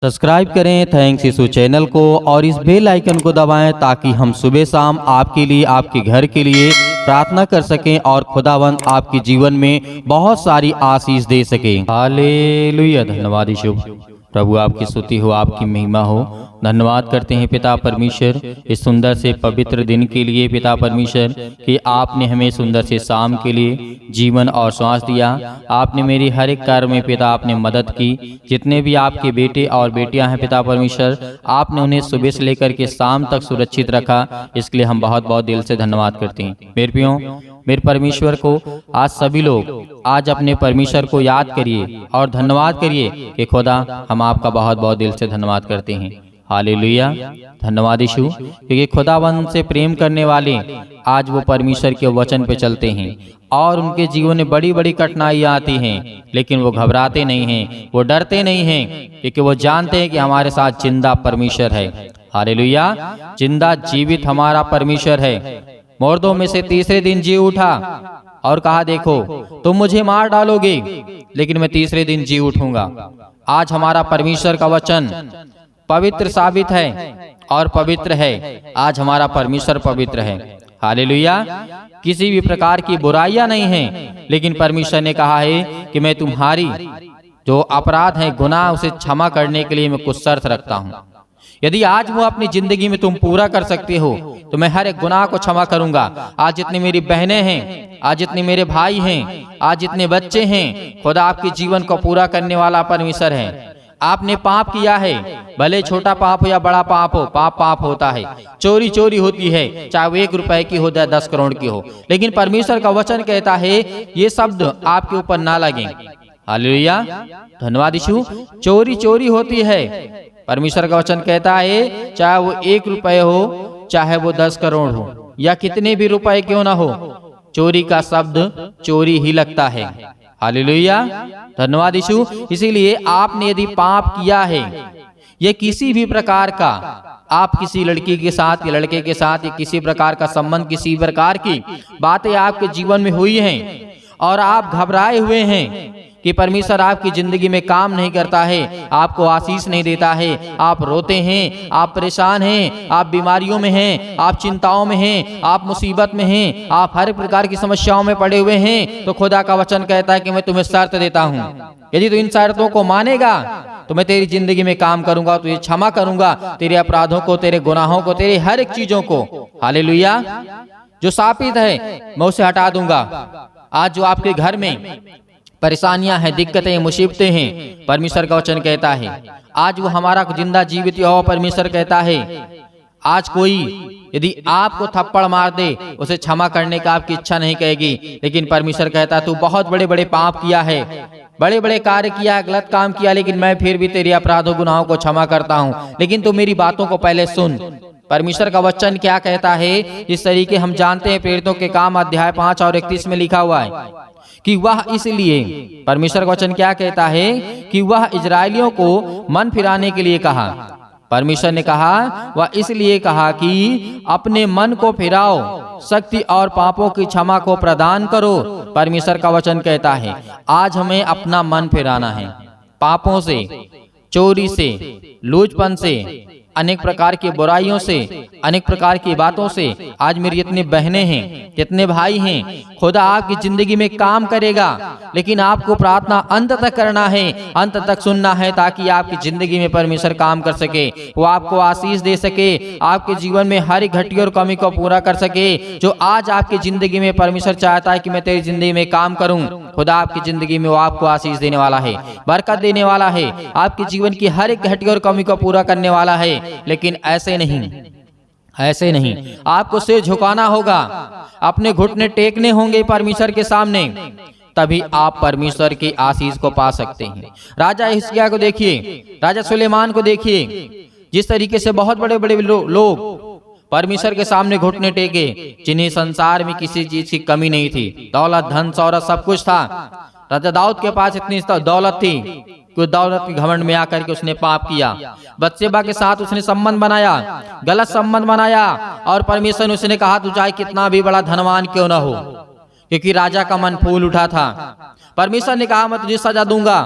Subscribe करें thanks यीशु channel को और इस बेल आइकन को दबाएं ताकि हम सुबह शाम आपके लिए आपके घर के लिए प्रार्थना कर सकें और खुदावंद आपके जीवन में बहुत सारी आशीष दे सके। हालेलुया। धन्यवाद यीशु। प्रभु आपकी स्तुति हो, आपकी महिमा हो। धन्यवाद करते हैं पिता परमेश्वर इस सुंदर से पवित्र दिन के लिए पिता परमेश्वर कि आपने हमें सुंदर से शाम के लिए जीवन और श्वास दिया। आपने मेरी हर एक कार्य में पिता आपने मदद की। जितने भी आपके बेटे और बेटियां हैं पिता परमेश्वर, आपने उन्हें सुबह से लेकर के शाम तक सुरक्षित रखा। इसके लिए हम बहुत बहुत दिल से धन्यवाद करते हैं। मेरे प्रियो, मेरे परमेश्वर को आज सभी लोग आज अपने परमेश्वर को याद करिए और धन्यवाद करिए कि खुदा हम आपका बहुत बहुत दिल से धन्यवाद करते हैं। हालेलुया। धन्यवाद यीशु, क्योंकि खुदावंद से प्रेम करने वाले आज वो परमेश्वर के वचन पे चलते हैं और उनके जीवन में बड़ी बड़ी कठिनाइयां आती हैं, लेकिन वो घबराते नहीं हैं, वो डरते नहीं हैं, क्योंकि वो जानते हैं कि हमारे साथ जिंदा परमेश्वर है। हालेलुया। जिंदा जीवित हमारा परमेश्वर है। मुर्दों में से तीसरे दिन जी उठा और कहा, देखो तुम मुझे मार डालोगे लेकिन मैं तीसरे दिन जी उठूंगा। आज हमारा परमेश्वर का वचन पवित्र साबित है और पवित्र है। आज हमारा परमेश्वर पवित्र है। हालेलुया। किसी भी प्रकार की बुराइयां नहीं है, लेकिन परमेश्वर ने कहा है कि मैं तुम्हारी जो अपराध है, गुनाह, उसे क्षमा करने के लिए मैं कुछ शर्त रखता हूँ। यदि आज वो अपनी जिंदगी में तुम पूरा कर सकते हो तो मैं हर एक गुनाह को क्षमा करूंगा। आज जितनी मेरी बहनें हैं, आज जितने मेरे भाई हैं, आज जितने बच्चे हैं, खुदा आपके जीवन को पूरा करने वाला परमेश्वर है। आपने पाप किया है, भले छोटा पाप हो या बड़ा पाप हो, पाप पाप होता है। चोरी चोरी होती है, चाहे वो 1 रुपए की हो या 10 करोड़ की हो, लेकिन परमेश्वर का वचन कहता है ये शब्द आपके ऊपर ना लगे। हालेलुया। धन्यवाद यीशु। चोरी चोरी होती है, परमेश्वर का वचन कहता है चाहे वो 1 रुपए हो, चाहे वो 10 करोड़ हो या कितने भी रुपए क्यों ना हो, चोरी का शब्द चोरी ही लगता है। हालेलुया। धन्यवाद यीशु। इसीलिए आपने यदि पाप किया है, ये किसी भी प्रकार का, आप किसी लड़की के साथ या लड़के के साथ या किसी प्रकार का संबंध, किसी प्रकार की बातें आपके जीवन में हुई हैं और आप घबराए हुए हैं कि परमेश्वर आपकी जिंदगी में काम नहीं करता है, आपको आशीष नहीं देता है, आप रोते हैं, आप परेशान हैं, आप बीमारियों में हैं, आप चिंताओं में हैं, आप मुसीबत में हैं, आप हर प्रकार की समस्याओं में पड़े हुए हैं, तो खुदा का वचन कहता है कि मैं तुम्हें शर्त देता हूँ। यदि तू इन शर्तों को मानेगा तो मैं तेरी जिंदगी में काम करूंगा, तुझे क्षमा करूंगा, तेरे अपराधों को, तेरे गुनाहों को, तेरे हर एक चीजों को। हालेलुया। जो शापित है मैं उसे हटा दूंगा। आज जो आपके घर में परेशानियां हैं, दिक्कतें, मुसीबतें हैं, परमेश्वर का वचन कहता है आज वो हमारा जिंदा जीवित यहोवा परमेश्वर कहता है आज कोई यदि आपको थप्पड़ मार दे उसे क्षमा करने का आपकी इच्छा नहीं कहेगी, लेकिन परमेश्वर कहता है तू बहुत बड़े बड़े पाप किया है, बड़े बड़े कार्य किया है, गलत काम किया, लेकिन मैं फिर भी तेरे अपराधों गुनाहों को क्षमा करता हूँ, लेकिन तू मेरी बातों को पहले सुन। परमेश्वर का वचन क्या कहता है इस तरीके हम जानते हैं। प्रेरितों के काम अध्याय 5 और 31 में लिखा हुआ है कि वह इसलिए, परमेश्वर का वचन क्या कहता है कि वह इजरायलियों को मन फिराने के लिए कहा। परमेश्वर ने कहा वह इसलिए कहा कि अपने मन को फिराओ, शक्ति और पापों की क्षमा को प्रदान करो। परमेश्वर का वचन कहता है आज हमें अपना मन फिराना है, पापों से, चोरी से, लूचपन से, अनेक प्रकार की बुराइयों से, अनेक प्रकार की बातों से। आज मेरी जितनी बहनें हैं, जितने भाई हैं, खुदा आपकी जिंदगी में काम करेगा, लेकिन आपको प्रार्थना अंत तक करना है, अंत तक सुनना है, ताकि आपकी जिंदगी में परमेश्वर काम कर सके, वो आपको आशीष दे सके, आपके जीवन में हर एक घटी और कमी को पूरा कर सके। जो आज आपकी जिंदगी में परमेश्वर चाहता है कि मैं तेरी जिंदगी में काम करूं, खुदा आपकी जिंदगी में वो आपको आशीष देने वाला है, बरकत देने वाला है, आपके जीवन की हर एक घटी और कमी को पूरा करने वाला है। लेकिन ऐसे नहीं, ऐसे नहीं, आपको सिर झुकाना होगा, अपने घुटने टेकने होंगे परमेश्वर के सामने, तभी आप परमेश्वर की आशीष को पा सकते हैं। राजा हिजकिय्याह को देखिए, राजा सुलेमान को देखिए, जिस तरीके से बहुत बड़े बड़े लोग परमेश्वर के सामने घुटने टेके, जिन्हें संसार में किसी चीज की कमी नहीं थी, दौलत, धन, शौहरत सब कुछ था। राजा दाऊद के पास इतनी दौलत थी कि दौलत के घमंड में आकर के उसने पाप किया, बत्शेबा के साथ उसने संबंध बनाया, गलत संबंध बनाया, और परमेश्वर ने उसने कहा तू चाहे कितना भी बड़ा धनवान क्यों ना हो, क्योंकि राजा का मन फूल उठा था। परमेश्वर ने कहा मैं तुझे सजा दूंगा,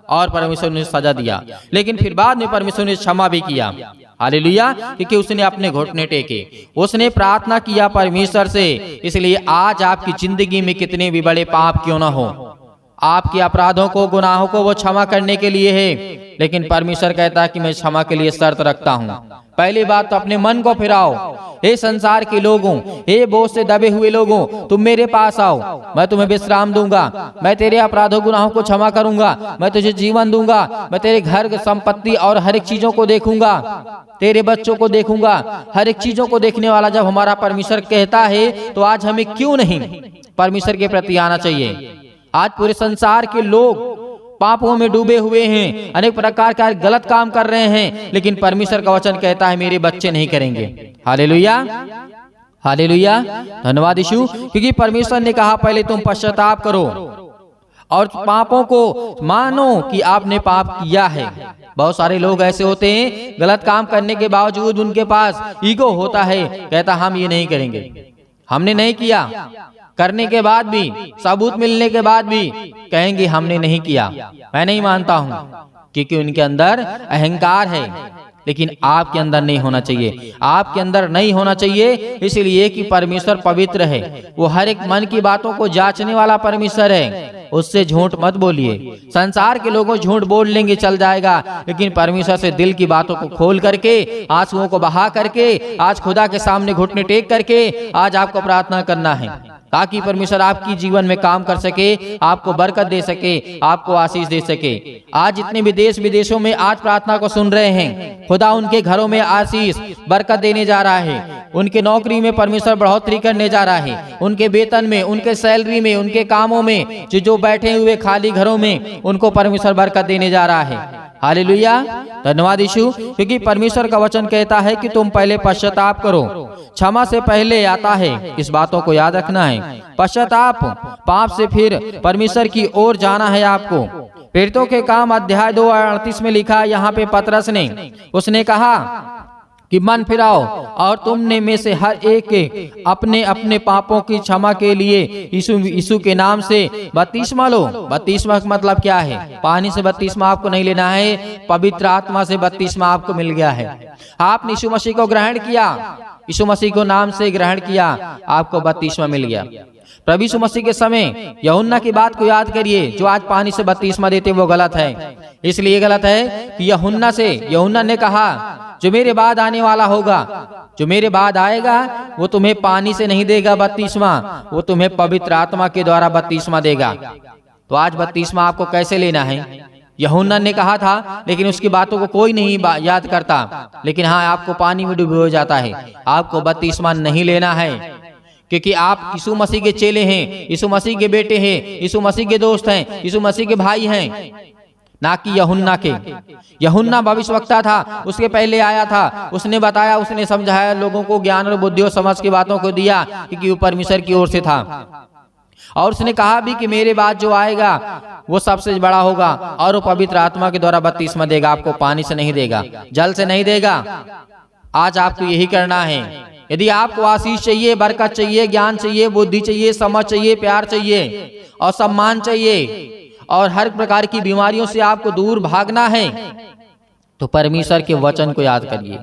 और परमेश्वर ने सजा दिया, लेकिन फिर बाद में परमेश्वर ने क्षमा भी किया। हालेलुया, क्योंकि उसने अपने घुटने टेके, उसने प्रार्थना किया परमेश्वर से। इसलिए आज आपकी जिंदगी में कितने भी बड़े पाप क्यों ना हो, आपके अपराधों को, गुनाहों को वो क्षमा करने के लिए है, लेकिन परमेश्वर कहता है कि मैं क्षमा के लिए शर्त रखता हूँ। पहली बात तो अपने मन को फिराओ। हे संसार के लोगों, हे बोझ से दबे हुए लोगों, तुम मेरे पास आओ, मैं तुम्हें विश्राम दूंगा, मैं तेरे अपराधों गुनाहों को क्षमा करूंगा, मैं तुझे जीवन दूंगा, मैं तेरे घर, संपत्ति और हर एक चीजों को देखूंगा, तेरे बच्चों को देखूंगा। हर एक चीजों को देखने वाला जब हमारा परमेश्वर कहता है, तो आज हमें क्यों नहीं परमेश्वर के प्रति आना चाहिए। आज पूरे संसार के लोग पापों में डूबे हुए हैं, अनेक प्रकार का गलत काम कर रहे हैं, लेकिन परमेश्वर का वचन कहता है मेरे बच्चे नहीं करेंगे। हालेलुया, हालेलुया, धन्यवाद यीशु, क्योंकि परमेश्वर ने कहा पहले तुम पश्चाताप करो और पापों को मानो कि आपने पाप किया है। बहुत सारे लोग ऐसे होते हैं, गलत काम करने के बावजूद उनके पास ईगो होता है, कहता हम ये नहीं करेंगे, हमने नहीं किया, करने के बाद भी, सबूत मिलने के बाद भी कहेंगे हमने नहीं किया, मैं नहीं मानता हूं, क्योंकि उनके अंदर अहंकार है। लेकिन आपके अंदर नहीं होना चाहिए, आपके अंदर नहीं होना चाहिए, इसलिए कि परमेश्वर पवित्र है, वो हर एक मन की बातों को जांचने वाला परमेश्वर है, उससे झूठ मत बोलिए। संसार के लोगों झूठ बोल लेंगे चल जाएगा, लेकिन परमेश्वर से दिल की बातों को खोल करके, आंसुओं को बहा करके, आज खुदा के सामने घुटने टेक करके आज आपको प्रार्थना करना है, ताकि परमेश्वर आपकी जीवन में काम कर सके, आपको बरकत दे सके, आपको आशीष दे सके। आज जितने भी देश विदेशों में आज प्रार्थना को सुन रहे हैं, खुदा उनके घरों में आशीष बरकत देने जा रहा है, उनके नौकरी में परमेश्वर बढ़ोतरी करने जा रहा है, उनके वेतन में, उनके सैलरी में, उनके कामों में, जो बैठे हुए खाली घरों में उनको परमेश्वर बरकत देने जा रहा है। हालेलुया, धन्यवाद यीशु, क्योंकि परमेश्वर का वचन कहता है कि तुम पहले पश्चाताप करो। क्षमा से पहले आता है, इस बातों को याद रखना है, पश्चाताप, पाप से फिर परमेश्वर की ओर जाना है आपको। प्रेरितों के काम अध्याय 2:38 में लिखा, यहाँ पे पतरस ने, उसने कहा कि मन फिराओ और तुमने में से हर एक के अपने अपने पापों की क्षमा के लिए यीशु के नाम से बपतिस्मा लो। बपतिस्मा का मतलब क्या है? पानी से बपतिस्मा आपको नहीं लेना है, पवित्र आत्मा से बपतिस्मा आपको मिल गया है। आपने यीशु मसीह को ग्रहण किया, यीशु मसीह को नाम से ग्रहण किया, आपको बपतिस्मा मिल गया। प्रभु यीशु मसीह के समय यूहन्ना की बात को याद करिए, जो आज पानी से बपतिस्मा देते वो गलत है। इसलिए गलत है कि यूहन्ना ने कहा जो मेरे बाद आने वाला होगा, जो मेरे बाद आएगा, वो तुम्हें पानी से नहीं देगा बपतिस्मा, वो तुम्हें पवित्र आत्मा के द्वारा बपतिस्मा देगा। तो आज बपतिस्मा आपको कैसे लेना है? यूहन्ना ने कहा था, लेकिन उसकी बातों को कोई नहीं याद करता। लेकिन हाँ, आपको पानी में डूबे हो जाता है, आपको बपतिस्मा नहीं लेना है, क्योंकि आप यीशु मसीह के चेले हैं, यीशु मसीह के बेटे हैं, यीशु मसीह के दोस्त हैं, यीशु मसीह के भाई हैं, ना कि यूहन्ना के। यूहन्ना भविष्यवक्ता था, उसके पहले आया था, उसने बताया, उसने समझाया लोगों को, ज्ञान और बुद्धि और समझ की बातों को दिया, क्योंकि वो परमेश्वर की ओर से था। और उसने कहा भी कि मेरे बाद जो आएगा वो सबसे बड़ा होगा और वो पवित्र आत्मा के द्वारा बपतिस्मा देगा, आपको पानी से नहीं देगा, जल से नहीं देगा। आज आपको यही करना है। यदि आपको आशीष चाहिए, बरकत चाहिए, ज्ञान चाहिए, बुद्धि चाहिए, समझ चाहिए, प्यार चाहिए और सम्मान चाहिए और हर प्रकार की बीमारियों से आपको दूर भागना है, तो परमेश्वर के वचन को याद करिए,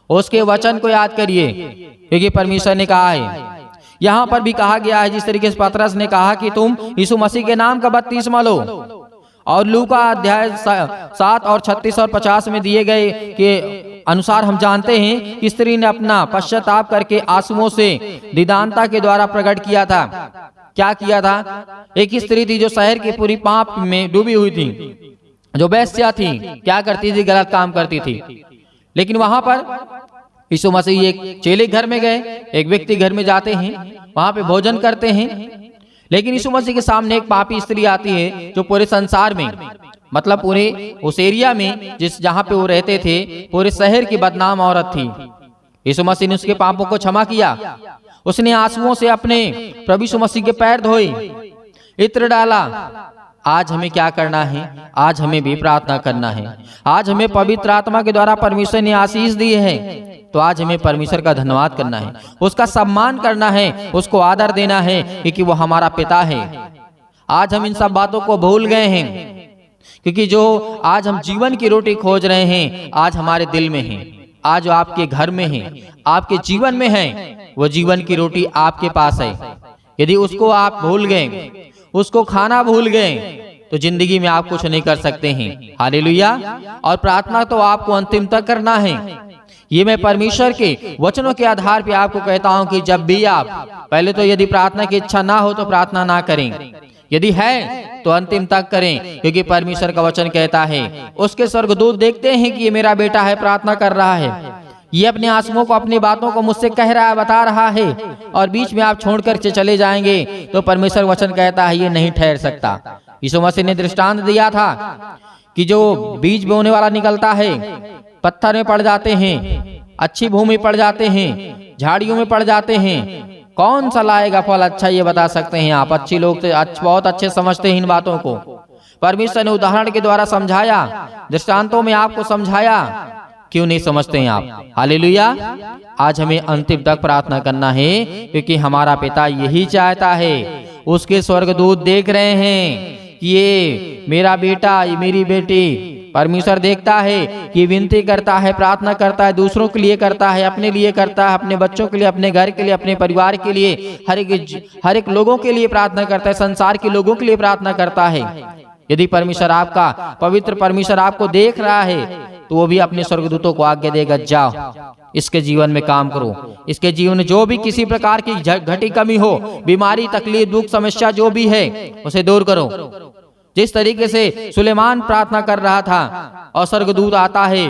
उसके वचन को याद करिए, क्योंकि परमेश्वर ने कहा है, यहाँ पर भी कहा गया है, जिस तरीके से पतरस ने कहा कि तुम यीशु मसीह के नाम का बपतिस्मा लो। और लूका अध्याय 7 और 36 और 50 में दिए गए के अनुसार हम जानते हैं कि स्त्री ने अपना पश्चाताप करके आंसुओं से दीदानता के द्वारा प्रकट किया था। क्या किया था? एक स्त्री थी जो शहर की पूरी पाप में डूबी हुई थी, जो वेश्या थी, क्या करती थी? गलत काम करती थी। लेकिन वहां पर यीशु मसीह एक चेले घर में गए, एक व्यक्ति घर में जाते हैं, वहां पे भोजन करते हैं, लेकिन यीशु मसीह के सामने एक पापी स्त्री आती है, जो पूरे संसार में, मतलब पूरे उस एरिया में जहां पे वो रहते थे, पूरे शहर की बदनाम औरत थी। यीशु मसीह ने उसके पापों को क्षमा किया, उसने आंसुओं से अपने प्रभु यीशु मसीह के पैर धोए, इत्र डाला। आज हमें क्या करना है? आज हमें भी प्रार्थना करना है। आज हमें पवित्र आत्मा के द्वारा परमेश्वर ने आशीष दी है, तो आज हमें परमेश्वर का धन्यवाद करना है, उसका सम्मान करना है, उसको आदर देना है, क्योंकि वो हमारा पिता है। आज हम इन सब बातों को भूल गए हैं, क्योंकि जो आज हम जीवन की रोटी खोज रहे हैं आज हमारे दिल में है, आज जो आपके घर में है, आपके जीवन में है, वो जीवन की रोटी आपके पास है। यदि उसको आप भूल गए, उसको खाना भूल गए, तो जिंदगी में आप कुछ नहीं कर सकते हैं। हालेलुया। और प्रार्थना तो आपको अंतिम तक करना है। ये मैं परमेश्वर के वचनों के आधार पे आपको कहता हूं कि जब भी आप, पहले तो यदि प्रार्थना की इच्छा ना हो तो प्रार्थना ना करें, यदि है तो अंतिम तक करें, क्योंकि परमेश्वर का वचन कहता है उसके स्वर्गदूत देखते हैं कि ये मेरा बेटा है, प्रार्थना कर रहा है, ये अपने आंसुओं को, अपनी बातों को मुझसे कह रहा है, बता रहा है, और बीच में आप छोड़कर चले जाएंगे तो परमेश्वर वचन कहता है ये नहीं ठहर सकता। यीशु मसीह ने दृष्टांत दिया था कि जो बीज बोने वाला निकलता है, पत्थर में पड़ जाते हैं, अच्छी भूमि पड़ जाते हैं, झाड़ियों में पड़ जाते हैं, कौन सा लाएगा फल अच्छा, ये बता सकते हैं आप। अच्छी लोग तो बहुत अच्छे समझते हैं इन बातों को। परमेश्वर ने उदाहरण के द्वारा समझाया, दृष्टांतों में आपको समझाया, क्यों नहीं समझते हैं आप। हालेलुया। आज हमें अंतिम तक प्रार्थना करना है, क्योंकि हमारा पिता यही चाहता है। उसके स्वर्गदूत देख रहे हैं कि ये मेरा बेटा, ये मेरी बेटी। परमेश्वर देखता है कि विनती करता है, प्रार्थना करता है, दूसरों के लिए करता है, अपने लिए करता है, अपने बच्चों के लिए, अपने घर के लिए, अपने परिवार के लिए, हर एक लोगों के लिए प्रार्थना करता है, संसार के लोगों के लिए प्रार्थना करता है। यदि परमेश्वर आपका, पवित्र परमेश्वर आपको देख रहा है, तो वो भी अपने स्वर्गदूतों को आज्ञा देगा, जाओ इसके जीवन में काम करो, इसके जीवन में जो भी किसी प्रकार की घटी कमी हो, बीमारी, तकलीफ, दुख, समस्या जो भी है, उसे दूर करो। जिस तरीके से सुलेमान प्रार्थना कर रहा था और स्वर्गदूत आता है,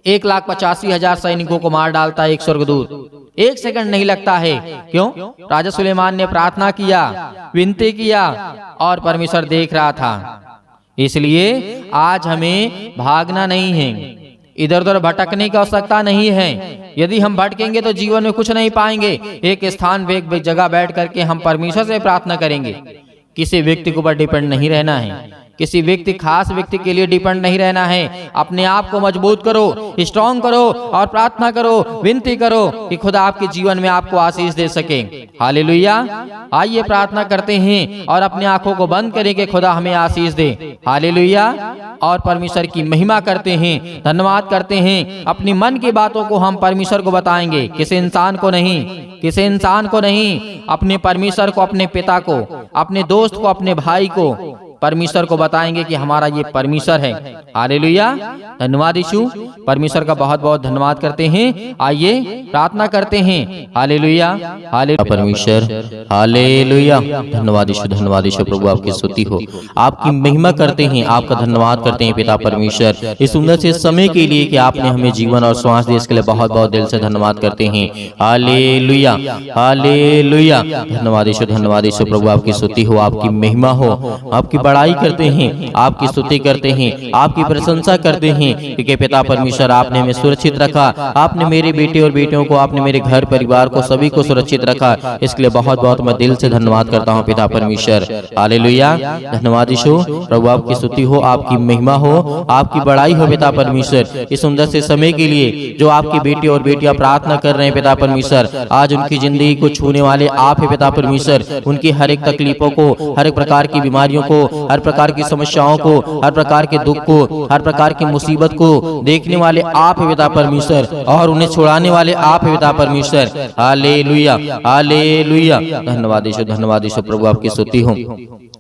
1,85,000 सैनिकों को मार डालता है एक स्वर्गदूत, एक सेकंड नहीं लगता है। क्यों? राजा सुलेमान ने प्रार्थना किया, विनती किया, और परमेश्वर देख रहा था। इसलिए आज हमें भागना नहीं है, इधर उधर भटकने की आवश्यकता नहीं है। यदि हम भटकेंगे तो जीवन में कुछ नहीं पाएंगे। एक स्थान पे, एक जगह बैठ करके हम परमेश्वर से प्रार्थना करेंगे। किसी व्यक्ति के ऊपर डिपेंड नहीं रहना है, किसी व्यक्ति, खास व्यक्ति के लिए डिपेंड नहीं रहना है। अपने आप को मजबूत करो, स्ट्रॉन्ग करो, और प्रार्थना करो, विनती करो कि खुदा आपके जीवन में आपको आशीष दे सके। हालेलुया। आइए प्रार्थना करते हैं और अपनी आंखों को बंद करें कि खुदा हमें आशीष दे। हालेलुया। और परमेश्वर की महिमा करते हैं, धन्यवाद करते हैं। अपनी मन की बातों को हम परमेश्वर को बताएंगे, किसी इंसान को नहीं, किसी इंसान को नहीं, अपने परमेश्वर को, अपने पिता को, अपने दोस्त को, अपने भाई को, परमेश्वर को बताएंगे कि हमारा ये परमेश्वर है। हालेलुया। धन्यवाद यीशु। परमेश्वर का बहुत बहुत धन्यवाद करते हैं। आइए प्रार्थना करते हैं। हालेलुया। हालेलुया परमेश्वर। हालेलुया। धन्यवाद यीशु, धन्यवाद यीशु। प्रभु आपकी स्तुति हो, आपकी महिमा करते हैं, आपका धन्यवाद करते हैं पिता परमेश्वर, इस सुंदर से समय के लिए कि आपने हमें जीवन और श्वास दिया, इसके लिए बहुत बहुत दिल से धन्यवाद करते हैं। हालेलुया। हालेलुया। धन्यवाद यीशु, धन्यवाद यीशु। प्रभु आपकी स्तुति हो, आपकी महिमा हो, आपकी बड़ाई करते हैं, आपकी स्तुति करते हैं, आपकी प्रशंसा करते हैं, क्योंकि पिता परमेश्वर आपने हमें सुरक्षित रखा। आपने मेरे बेटे और बेटियों को, आपने मेरे घर परिवार को, सभी को सुरक्षित रखा। इसके लिए बहुत बहुत मैं दिल से धन्यवाद करता हूँ पिता परमेश्वर। हालेलुया। धन्यवाद यीशु। प्रभु आपकी स्तुति हो, आपकी महिमा हो, आपकी बड़ाई हो पिता परमेश्वर, इस सुंदर से समय के लिए जो आपके बेटे और बेटियां प्रार्थना कर रहे हैं पिता परमेश्वर। आज उनकी जिंदगी को छूने वाले आप है पिता परमेश्वर। उनकी हर एक तकलीफों को, हर एक प्रकार की बीमारियों को, हर प्रकार की समस्याओं को, हर प्रकार के दुख को, हर प्रकार की मुसीबत को देखने वाले आप है पिता परमेश्वर, और उन्हें छुड़ाने वाले आप है पिता परमेश्वर। हालेलुया। हालेलुया। धन्यवाद यीशु, धन्यवाद यीशु। प्रभु आपकी स्तुति हो।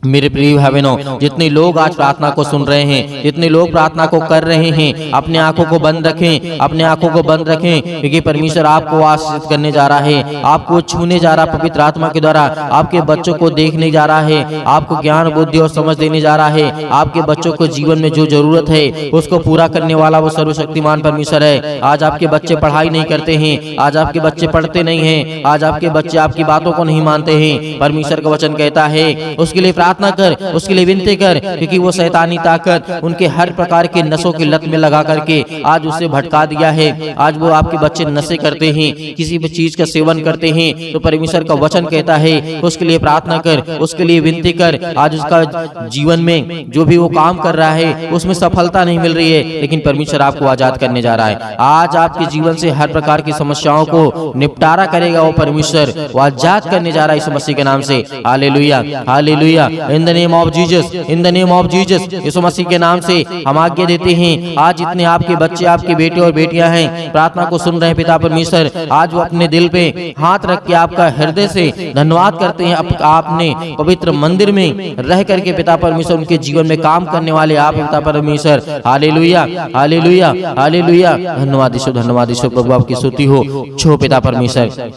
मेरे प्रिय भाई बहनों, जितने लोग आज प्रार्थना को सुन रहे हैं, जितने लोग प्रार्थना को कर रहे हैं, अपने आंखों को बंद रखें, अपने आंखों को बंद रखें, क्योंकि परमेश्वर आपको आशीषित करने जा रहा है, आपको छूने जा रहा है पवित्र आत्मा के द्वारा, आपके बच्चों को देखने जा रहा है, आपको ज्ञान, बुद्धि और समझ देने जा रहा है। आपके बच्चों को जीवन में जो जरूरत है उसको पूरा करने वाला वो सर्वशक्तिमान परमेश्वर है। आज आपके बच्चे पढ़ाई नहीं करते हैं, आज आपके बच्चे पढ़ते नहीं हैं, आज आपके बच्चे आपकी बातों को नहीं मानते हैं। परमेश्वर का वचन कहता है उसके लिए प्रार्थना कर, उसके लिए विनती कर, क्योंकि वो शैतानी ताकत उनके हर प्रकार के नशों की लत में लगा करके आज उसे भटका दिया है। आज वो आपके बच्चे नशे करते हैं, किसी भी चीज का सेवन करते हैं, तो परमेश्वर का वचन कहता है उसके लिए प्रार्थना कर, उसके लिए विनती कर। आज उसका जीवन में जो भी वो काम कर रहा है उसमें सफलता नहीं मिल रही है, लेकिन परमेश्वर आपको आजाद करने जा रहा है। आज आपके जीवन से हर प्रकार की समस्याओं को निपटारा करेगा वो परमेश्वर, वो आजाद करने जा रहा है इस मसीह के नाम से। हालेलुया। हालेलुया। In the name of Jesus, in the name of Jesus. यीशु मसीह के नाम से हम आज्ञा देते हैं, आज जितने आपके बच्चे, आपके बेटे और बेटियां हैं, प्रार्थना को सुन रहे हैं पिता परमेश्वर, आज वो अपने दिल पे हाथ रख के आपका हृदय से धन्यवाद करते हैं। आपने पवित्र मंदिर में रह करके पिता परमेश्वर उनके जीवन में काम करने वाले आप पिता परमेश्वर। Hallelujah, hallelujah, hallelujah. धन्यवाद यीशु, धन्यवाद यीशु। प्रभु आपकी स्तुति हो छो पिता परमेश्वर।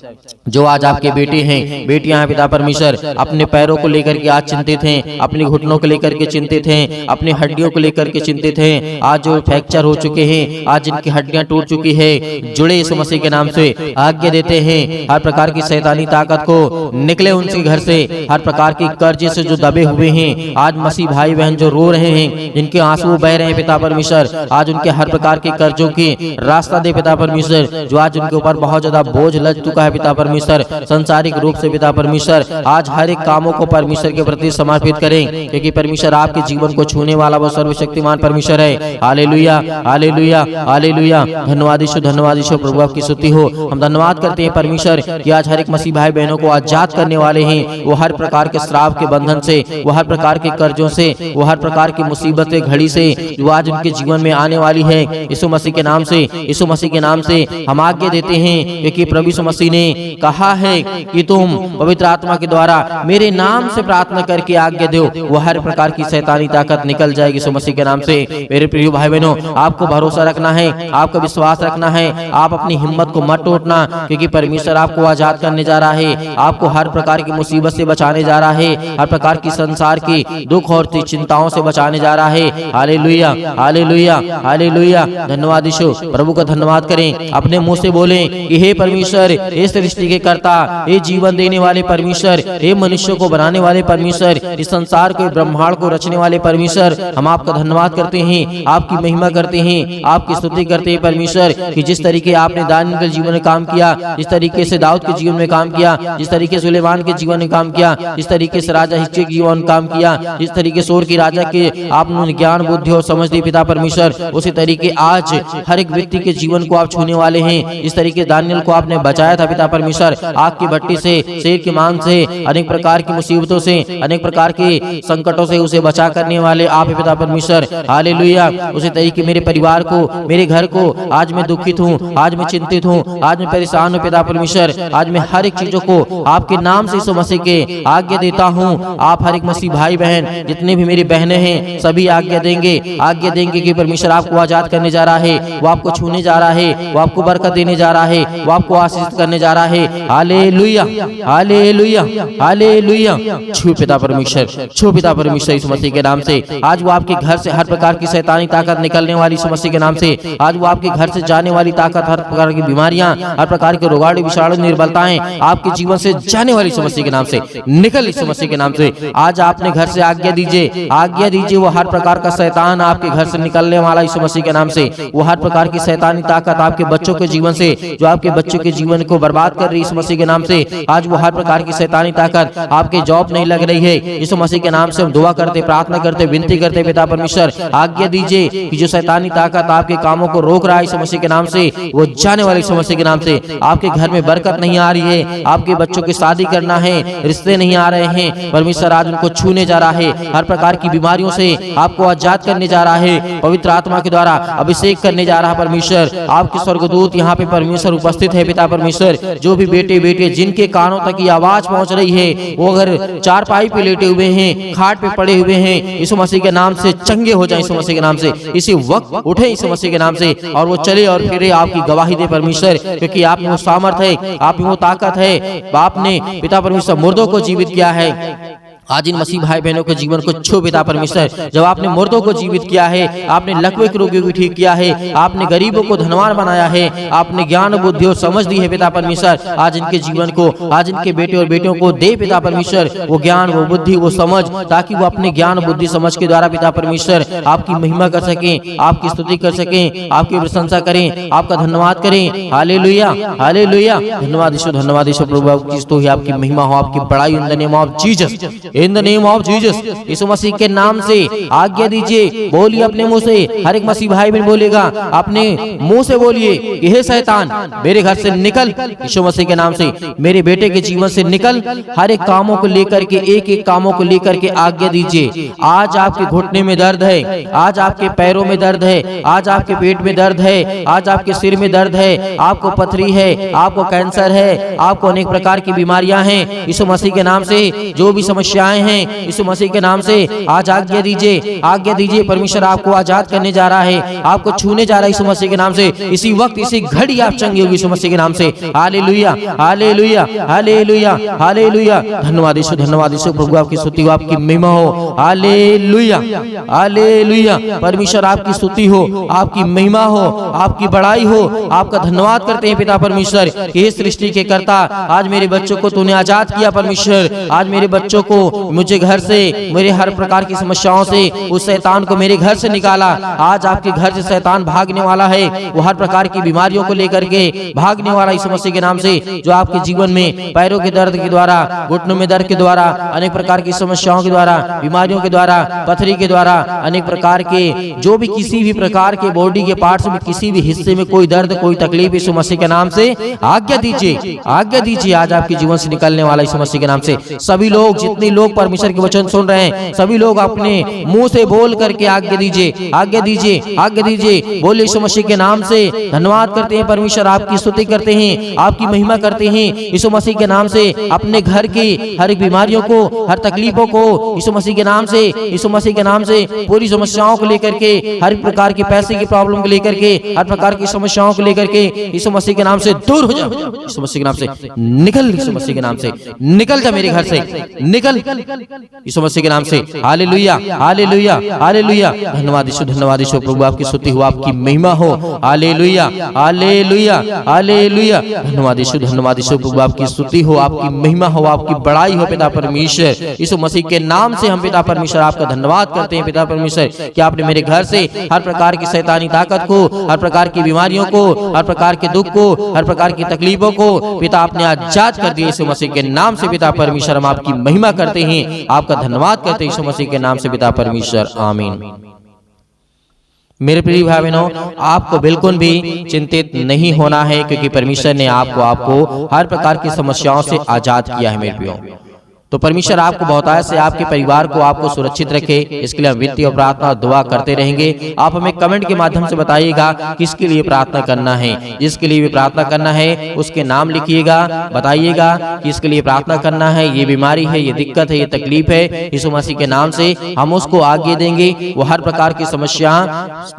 जो आज आपके बेटे हैं, बेटियां हैं पिता परमेश्वर, अपने पैरों को लेकर के आज चिंतित हैं, अपने घुटनों को लेकर के चिंतित हैं, अपनी हड्डियों को लेकर के चिंतित हैं, आज जो फ्रैक्चर हो चुके हैं, आज जिनकी हड्डियां टूट चुकी है, जुड़े यीशु मसीह के नाम से आज्ञा देते हैं, हर प्रकार की शैतानी ताकत को निकले उनके घर से, हर प्रकार के कर्जे से जो दबे हुए हैं, आज मसीह भाई बहन जो रो रहे हैं, जिनके आंसू बह रहे हैं पिता परमेश्वर, आज उनके हर प्रकार के कर्जों की रास्ता दे पिता परमेश्वर। जो आज उनके ऊपर बहुत ज्यादा बोझ लग चुका है पिता परमेश्वर, संसारिक रूप से पिता परमेश्वर, आज हर एक कामों को परमेश्वर के प्रति समर्पित करें, क्योंकि परमेश्वर आपके जीवन को छूने वाला वो सर्वशक्तिमान परमेश्वर है। Hallelujah, hallelujah, hallelujah. धन्यवाद यीशु, धन्यवाद यीशु। प्रभु आपकी स्तुति हो। हम धन्यवाद करते हैं परमेश्वर कि आज हर एक मसीह भाई बहनों को आजाद करने वाले हैं। वो हर प्रकार के श्राप के बंधन से, वो हर प्रकार के कर्जों से, वो हर प्रकार की मुसीबत के घड़ी से जो आज उनके जीवन में आने वाली है, यीशु मसीह के नाम से, यीशु मसीह के नाम से हम आज्ञा देते हैं, क्योंकि प्रभु यीशु मसीह ने कहा है कि तुम पवित्र आत्मा के द्वारा मेरे नाम से प्रार्थना करके आज्ञा दो, वो हर प्रकार की शैतानी ताकत निकल जाएगी यीशु मसीह के नाम से। मेरे प्रिय भाई बहनों, आपको भरोसा रखना है, आपका विश्वास रखना है, आप अपनी हिम्मत को मत टूटना, क्योंकि परमेश्वर आपको आजाद करने जा रहा है, आपको हर प्रकार की मुसीबत से बचाने जा रहा है, हर प्रकार की संसार की दुख और चिंताओं से बचाने जा रहा है। Hallelujah, hallelujah, hallelujah. धन्यवाद यीशु। प्रभु का धन्यवाद करें, अपने मुंह से बोलें कि हे परमेश्वर, हे सृष्टि के कर्ता, हे जीवन देने वाले परमेश्वर, हे मनुष्य को बनाने वाले परमेश्वर, इस संसार को, ब्रह्मांड को रचने वाले परमेश्वर, हम आपका धन्यवाद करते हैं, आपकी महिमा करते हैं, आपकी स्तुति करते हैं परमेश्वर, कि जिस तरीके आपने दानियेल के जीवन में काम किया, जिस तरीके से दाऊद के जीवन में काम किया, जिस तरीके से सुलेमान के जीवन में काम किया, जिस तरीके से राजा हिजकिय्याह के जीवन में काम किया, जिस तरीके से और की राजा के आपने ज्ञान बुद्धि और समझ दी पिता परमेश्वर, उसी तरीके आज हर एक व्यक्ति के जीवन को आप छूने वाले हैं। इस तरीके दानियेल को आपने बचाया था पिता परमेश्वर, आग की भट्टी से, शेर के मांस से, अनेक प्रकार की मुसीबतों से, अनेक प्रकार के संकटों से उसे बचा करने वाले आप पिता परमेश्वर। हालेलुया। उसी तरीके मेरे परिवार को, मेरे घर को, आज मैं दुखित हूँ, आज मैं चिंतित हूँ, आज मैं परेशान हूँ पिता परमेश्वर, आज मैं हर एक चीजों को आपके नाम से यीशु मसीह के आज्ञा देता हूँ। आप हर एक मसीह भाई बहन, जितने भी मेरी बहनें हैं, सभी आज्ञा देंगे कि परमेश्वर आपको आजाद करने जा रहा है, वो आपको छूने जा रहा है, वो आपको बरकत देने जा रहा है, वो आपको आशीष करने जा रहा है। Hallelujah, hallelujah, hallelujah. छू पिता परमेश्वर, छू पिता परमेश्वर यीशु मसीह के नाम से। आज वो आपके घर से हर प्रकार की शैतानी ताकत निकलने वाली यीशु मसीह के नाम से, आज वो आपके घर से जाने वाली ताकत, हर प्रकार की बीमारियां, हर प्रकार के रोगाणु विषाणु निर्बलताएं आपके जीवन से जाने वाली यीशु मसीह के नाम से निकल, यीशु मसीह के नाम से। आज आपने घर से आज्ञा दीजिए, आज्ञा दीजिए, वो हर प्रकार का शैतान आपके घर से निकलने वाला यीशु मसीह के नाम से, वो हर प्रकार की शैतानी ताकत आपके बच्चों के जीवन से, जो आपके बच्चों के जीवन को बर्बाद कर रही है यीशु मसीह के नाम से, आज वो हर प्रकार की शैतानी ताकत, आपके जॉब नहीं लग रही है, यीशु मसीह के नाम से हम दुआ करते, प्रार्थना करते, विनती करते पिता परमेश्वर, आज्ञा दीजिए कि जो शैतानी ताकत आपके कामों को रोक रहा है यीशु मसीह के नाम से, वो जाने वाले यीशु मसीह के नाम से। आपके घर में बरकत नहीं आ रही है, आपके बच्चों की शादी करना है, रिश्ते नहीं आ रहे हैं, परमेश्वर आज उनको छूने जा रहा है, हर प्रकार की बीमारियों से आपको आजाद करने जा रहा है, पवित्र आत्मा के द्वारा अभिषेक करने जा रहा है परमेश्वर। आपके स्वर्गदूत यहाँ पे परमेश्वर उपस्थित है पिता परमेश्वर। जो भी बेटे बेटे जिनके कानों तक ये आवाज पहुंच रही है, वो अगर चारपाई पे लेटे हुए हैं, खाट पे पड़े हुए हैं, यीशु मसीह के नाम से चंगे हो जाए, यीशु मसीह के नाम से इसी वक्त उठे यीशु मसीह के नाम से, और वो चले और फिरे आपकी गवाही दे परमेश्वर, क्योंकि आप में वो सामर्थ है, आप में वो ताकत है। आपने पिता परमेश्वर मुर्दों को जीवित किया है। आज इन मसीह भाई बहनों के जीवन को छू पिता परमेश्वर। जब आपने मुर्दों को जीवित किया है, आपने लकवे के रोगियों को ठीक किया है, आपने गरीबों को धनवान बनाया है, आपने ज्ञान बुद्धि और समझ दी है पिता परमेश्वर। आज इनके जीवन को, आज इनके बेटे और बेटियों को दे पिता परमेश्वर वो ज्ञान, वो बुद्धि, वो समझ, ताकि वो अपने ज्ञान बुद्धि समझ के द्वारा पिता परमेश्वर आपकी महिमा कर सकें, आपकी स्तुति कर सकें, आपकी प्रशंसा करें, आपका धन्यवाद करें। Hallelujah, hallelujah. धन्यवाद यीशु, धन्यवाद यीशु। प्रभु आपकी स्तुति, आपकी महिमा हो, आपकी बड़ाई in the name of Jesus. In the name of Jesus, यीशु मसीह के नाम से आज्ञा दीजिए। बोलिए अपने मुंह से, हर एक मसीह भाई बहन बोलेगा अपने मुंह से, बोलिए कि हे शैतान मेरे घर से निकल, यीशु मसीह के नाम से मेरे बेटे के जीवन से निकल। हर एक कामों को लेकर के, एक एक कामों को लेकर के आज्ञा दीजिए। आज आपके घुटने में दर्द है, आज आपके पैरों में दर्द है, आज आपके पेट में दर्द है, आज आपके सिर में दर्द है, आपको पथरी है, आपको कैंसर है, आपको अनेक प्रकार की बीमारियां हैं। यीशु मसीह के नाम से जो भी समस्याएं हैं, यीशु मसीह के नाम से आज आज्ञा दीजिए, आज्ञा दीजिए। परमेश्वर आपको आजाद करने जा रहा है, आपको छूने जा रहा है यीशु मसीह के नाम से। इसी वक्त, इसी घड़ी आप चंगे होगी यीशु मसीह के नाम से। हालेलुया, हालेलुया, हालेलुया, हालेलुया। धन्यवाद यीशु, धन्यवाद यीशु। प्रभु आपकी स्तुति हो, आपकी महिमा हो। Hallelujah, hallelujah. परमेश्वर आपकी स्तुति हो, आपकी महिमा हो, आपकी बड़ाई हो। आपका धन्यवाद करते हैं पिता परमेश्वर कि इस सृष्टि के कर्ता, आज मेरे बच्चों को तूने आजाद किया परमेश्वर। आज मेरे बच्चों को, मुझे घर से, मेरे हर प्रकार की समस्याओं से, उस शैतान को मेरे घर से निकाला। आज आपके घर से शैतान भागने वाला है, वो हर प्रकार की बीमारियों को लेकर के भागने वाला यीशु मसीह के नाम से। जो आपके जीवन में पैरों के दर्द के द्वारा, घुटनों में दर्द के द्वारा, अनेक प्रकार की समस्याओं के द्वारा, बीमारियों के द्वारा, पथरी के द्वारा, अनेक प्रकार के जो भी किसी भी प्रकार के बॉडी के पार्ट्स में किसी भी हिस्से में कोई दर्द, कोई तकलीफ, यीशु मसीह के नाम से आज्ञा दीजिए, आज्ञा दीजिए। आज आपके जीवन से निकलने वाला यीशु मसीह के नाम से सभी लोग, जितने लोग परमेश्वर के वचन सुन रहे हैं, सभी लोग अपने मुंह से बोल करके आज्ञा दीजिए, आज्ञा दीजिए, आज्ञा दीजिए। बोले यीशु मसीह के नाम से धन्यवाद करते हैं परमेश्वर, आपकी स्तुति करते हैं, आपकी महिमा करते हैं। यीशु मसीह के नाम से अपने घर की हर एक बीमारियों को, हर तकलीफों को यीशु मसीह के नाम से, यीशु मसीह के नाम से पूरी समस्याओं को लेकर के, हर प्रकार की पैसे की प्रॉब्लम को लेकर के, हर प्रकार की समस्याओं को लेकर के यीशु मसीह के नाम से दूर हो जाओ। यीशु मसीह के नाम से निकल, यीशु मसीह के नाम से निकल जा मेरे घर से, निकल यीशु मसीह के नाम से। हालेलुया, हालेलुया, हालेलुया। धन्यवाद यीशु, धन्यवाद यीशु। प्रभु आपकी स्तुति हो, आपकी महिमा हो। Hallelujah, hallelujah, hallelujah. धन्यवाद यीशु, धन्यवाद यीशु। प्रभु आपकी स्तुति हो, आपकी महिमा हो, आपकी बड़ाई हो पिता परमेश्वर। यीशु मसीह के नाम से हम पिता परमेश्वर आपका धन्यवाद करते हैं पिता परमेश्वर कि आपने मेरे घर से हर प्रकार की शैतानी ताकत को, हर प्रकार की बीमारियों को, हर प्रकार के दुख को, हर प्रकार की तकलीफों को पिता आपने आजाद कर दिया यीशु मसीह के नाम से पिता परमेश्वर। हम आपकी महिमा करते हैं, आपका धन्यवाद करते हैं यीशु मसीह के नाम से पिता परमेश्वर। आमीन। मेरे प्रिय भाई बहनों, आपको बिल्कुल भी चिंतित नहीं होना है, क्योंकि परमेश्वर ने आपको हर प्रकार की समस्याओं से आजाद किया है मेरे प्रियो। तो परमेश्वर आपको बहुतायत से, आपके परिवार को, आपको सुरक्षित रखे, इसके लिए हम विनती और प्रार्थना और दुआ करते रहेंगे। आप हमें कमेंट के माध्यम से बताइएगा किसके लिए प्रार्थना करना है। जिसके लिए भी प्रार्थना करना है उसके नाम लिखिएगा, बताइएगा कि इसके लिए प्रार्थना करना है, ये बीमारी है, ये दिक्कत है, ये तकलीफ है। यीशु मसीह के नाम से हम उसको आगे देंगे। वो हर प्रकार की समस्या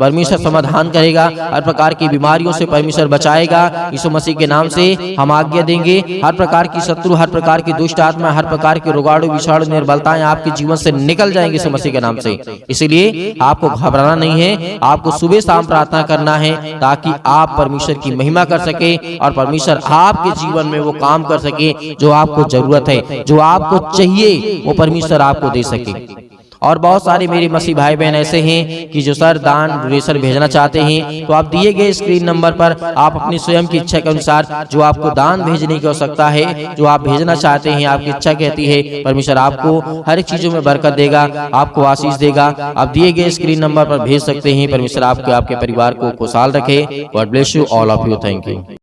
परमेश्वर समाधान करेगा, हर प्रकार की बीमारियों से परमेश्वर बचाएगा। यीशु मसीह के नाम से हम आज्ञा देंगे। हर प्रकार की शत्रु, हर प्रकार की दुष्ट आत्मा, हर प्रकार की रोगाणु, विषाणु, निर्बलताएं आपके जीवन से निकल जाएंगे यीशु मसीह के नाम से। इसलिए आपको घबराना नहीं है, आपको सुबह शाम प्रार्थना करना है, ताकि आप परमेश्वर की महिमा कर सके और परमेश्वर आपके जीवन में वो काम कर सके जो आपको जरूरत है, जो आपको चाहिए, वो परमेश्वर आपको दे सके। और बहुत सारे मेरे मसीह भाई बहन ऐसे हैं कि जो सर दान डोनेशन भेजना चाहते हैं, तो आप दिए गए स्क्रीन नंबर पर आप अपनी स्वयं की इच्छा के अनुसार जो आपको दान भेजने की आवश्यकता है, जो आप भेजना चाहते हैं, आपकी इच्छा कहती है, परमेश्वर आपको हर एक चीजों में बरकत देगा, आपको आशीष देगा। आप दिए गए स्क्रीन नंबर पर भेज सकते हैं। परमेश्वर आपके परिवार को खुशहाल रखे। God bless you all of you. Thank you.